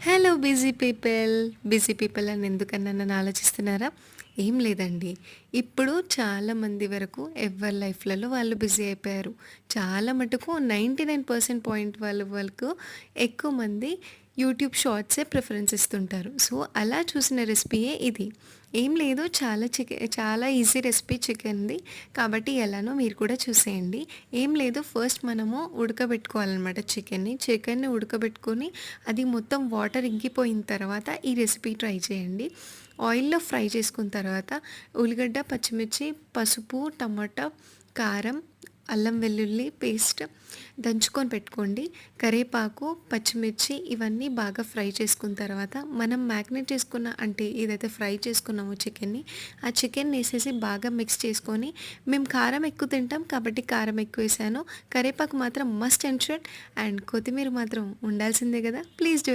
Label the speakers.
Speaker 1: Hello busy people. Busy people అని ఎందుకన్నానని ఆలోచిస్తున్నారా? ఏం లేదండి. ఇప్పుడు చాలామంది వరకు ఎవరి లైఫ్‌లలో వాళ్ళు బిజీ అయిపోయారు. చాలా మటుకు 99% పాయింట్ వరకు ఎక్కువ మంది యూట్యూబ్ షార్ట్సే ప్రిఫరెన్స్ ఇస్తుంటారు. సో, అలా చూసిన రెసిపీయే ఇది. ఏం లేదు, చాలా ఈజీ రెసిపీ చికెన్‌ది. కాబట్టి ఎలానో మీరు కూడా చూసేయండి. ఏం లేదు, ఫస్ట్ మనము ఉడకబెట్టుకోవాలనమాట చికెన్‌ని. చికెన్‌ని ఉడకబెట్టుకొని అది మొత్తం వాటర్ ఇంకిపోయిన తర్వాత ఈ రెసిపీ ట్రై చేయండి. ఆయిల్‌లో ఫ్రై చేసుకున్న తర్వాత ఉల్లిగడ్డ, పచ్చిమిర్చి, పసుపు, టమాటా, కారం, అల్లం వెల్లుల్లి పేస్ట్ దంచుకొని పెట్టుకోండి. కరివేపాకు, పచ్చిమిర్చి ఇవన్నీ బాగా ఫ్రై చేసుకున్న తర్వాత మనం మ్యాగ్నేట్ చేసుకున్న అంటే ఏదైతే ఫ్రై చేసుకున్నామో చికెన్‌ని, ఆ చికెన్‌ని ఏసేసి బాగా మిక్స్ చేసుకొని, మేము కారం ఎక్కువ తింటాం కాబట్టి కారం ఎక్కువేశాను. కరివేపాకు మాత్రం మస్ట్ అండ్ షుడ్, అండ్ కొత్తిమీర మాత్రం ఉండాల్సిందే కదా! Please do